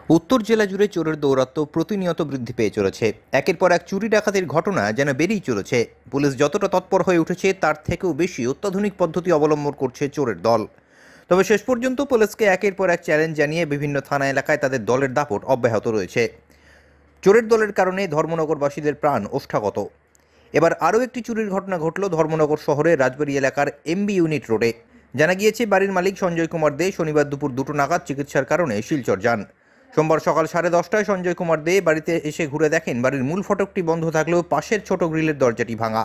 উত্তর জেলা জুড়ে চোরের দৌরাত্ম্য প্রতিনিয়ত বৃদ্ধি পেয়ে চলেছে। একের পর এক চুরি ডাকাতির ঘটনা যেন বেড়েই চলেছে। পুলিশ যতটা তৎপর হয়ে উঠেছে তার থেকেও বেশি অত্যাধুনিক পদ্ধতি অবলম্বন করছে চোরের দল। তবে শেষ পর্যন্ত পুলিশকে একের পর এক চ্যালেঞ্জ জানিয়ে বিভিন্ন থানা এলাকায় তাদের দলের দাপট অব্যাহত রয়েছে। চোরের দলের কারণে ধর্মনগরবাসীদের প্রাণ ওষ্ঠাগত। এবার আরও একটি চুরির ঘটনা ঘটল ধর্মনগর শহরের রাজবাড়ি এলাকার এমবি ইউনিট রোডে। জানা গিয়েছে বাড়ির মালিক সঞ্জয় কুমার দে শনিবার দুপুর 2টো নাগাদ চিকিৎসার কারণে শিলচর যান। সোমবার সকাল 10:30টায় সঞ্জয় কুমার দে বাড়িতে এসে ঘুরে দেখেন বাড়ির মূল ফটকটি বন্ধ থাকলেও পাশের ছোট গ্রিলের দরজাটি ভাঙা।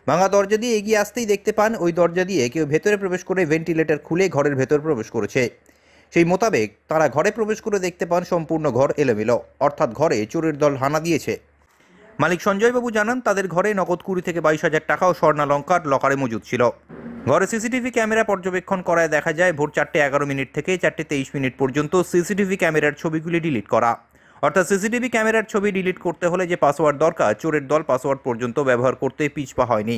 ভাঙা দরজা দিয়ে এগিয়ে আসতেই দেখতে পান ওই দরজা দিয়ে কেউ ভেতরে প্রবেশ করে ভেন্টিলেটর খুলে ঘরের ভেতর প্রবেশ করেছে। সেই মোতাবেক তারা ঘরে প্রবেশ করে দেখতে পান সম্পূর্ণ ঘর এলোমেলো, অর্থাৎ ঘরে চোরের দল হানা দিয়েছে। মালিক সঞ্জয়বাবু জানান তাদের ঘরে নগদ 20 থেকে 22,000 টাকা ও স্বর্ণালঙ্কার লকারে মজুদ ছিল। ঘরে সিসিটিভি ক্যামেরা পর্যবেক্ষণ করায় দেখা যায় ভোর 4:11 থেকে 4:23 পর্যন্ত সিসিটিভি ক্যামেরার ছবিগুলি ডিলিট করা। অর্থাৎ সিসিটিভি ক্যামেরার ছবি ডিলিট করতে হলে যে পাসওয়ার্ড দরকার চোরের দল পাসওয়ার্ড পর্যন্ত ব্যবহার করতে পিছপা হয়নি।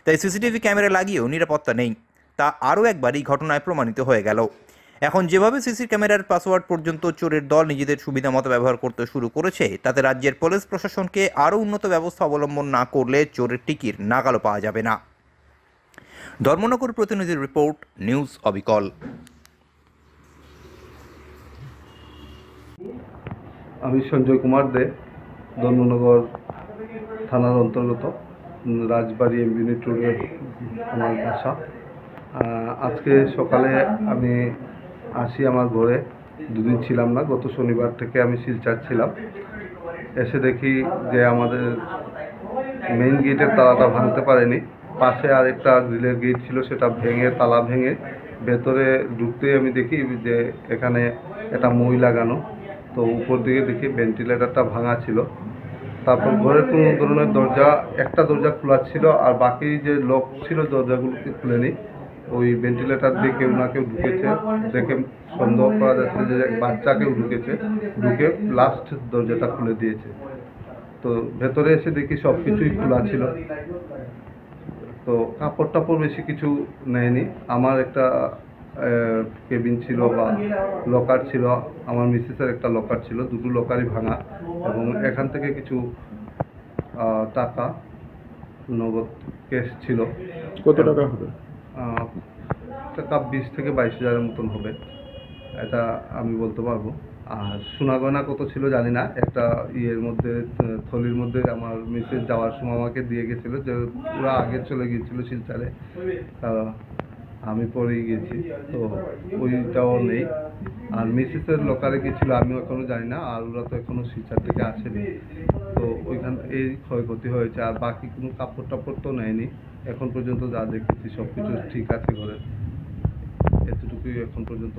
তাই সিসিটিভি ক্যামেরা লাগিয়েও নিরাপত্তা নেই। তা আরও একবার এই ঘটনায় প্রমাণিত হয়ে গেল। এখন যেভাবে সিসি ক্যামেরার পাসওয়ার্ড পর্যন্ত চোরের দল নিজেদের সুবিধা মতো ব্যবহার করতে শুরু করেছে, তাতে রাজ্যের পুলিশ প্রশাসনকে আরও উন্নত ব্যবস্থা অবলম্বন না করলে চোরের টিকির নাগালও পাওয়া যাবে না। ধর্মনগর প্রতিনিধির রিপোর্ট, নিউজ অবিকল। আমি সঞ্জয় কুমার দে, ধর্মনগর থানার অন্তর্গত রাজবাড়ি এমবি ইউনিট রোডে আমার বাসা। আজকে সকালে আমি আসি আমার ঘরে, দুদিন ছিলাম না, গত শনিবার থেকে আমি শিলচর ছিলাম। এসে দেখি যে আমাদের মেইন গেটের তালাটা ভাঙতে পারেনি, পাশে আরেকটা গ্রিলের গেট ছিল, সেটা ভেঙে তালা ভেঙে ভেতরে ঢুকতে আমি দেখি যে এখানে একটা মই লাগানো। তো উপর দিকে দেখি ভেন্টিলেটরটা ভাঙা ছিল। তারপর ঘরের কোনো ধরনের একটা দরজা খোলা ছিল, আর বাকি যে লক ছিল দরজাগুলোকে খুলেনি। ওই ভেন্টিলেটর দিয়ে কেউ না কেউ ঢুকেছে, দেখে সন্দেহ করা যাচ্ছে যে বাচ্চা কেউ ঢুকে লাস্ট দরজাটা খুলে দিয়েছে। তো ভেতরে এসে দেখি সব কিছুই খোলা ছিল। তো কাপড় টাপড় বেশি কিছু নেয়নি। আমার একটা কেবিন ছিল বা লকার ছিল, আমার মিসেসের একটা লকার ছিল, দুটো লকারই ভাঙা। এবং এখান থেকে কিছু টাকা নগদ ক্যাশ ছিল। কত টাকা হবে? টাকা 20 থেকে 22,000-এর মতন হবে, এটা আমি বলতে পারবো। আর সোনা গয়না কত ছিল জানি না। একটা ইয়ের মধ্যে, থলির মধ্যে আমার মিসেস যাওয়ার সময় আমাকে দিয়ে গেছিলো, যে ওরা আগে চলে গিয়েছিল শিলচরে, আমি পরেই গেছি, তো ওইটাও নেই। আর মিসেসের লকারে গেছিলো, আমিও এখনো জানি না, আর ওরা তো এখনো শিলচর থেকে আসেনি। তো ওইখান এই ক্ষয়ক্ষতি হয়েছে। আর বাকি কোনো কাপড় টাপড় তো নেয়নি এখন পর্যন্ত, যা দেখেছি সব কিছু ঠিক আছে ঘরে, এতটুকুই এখন পর্যন্ত।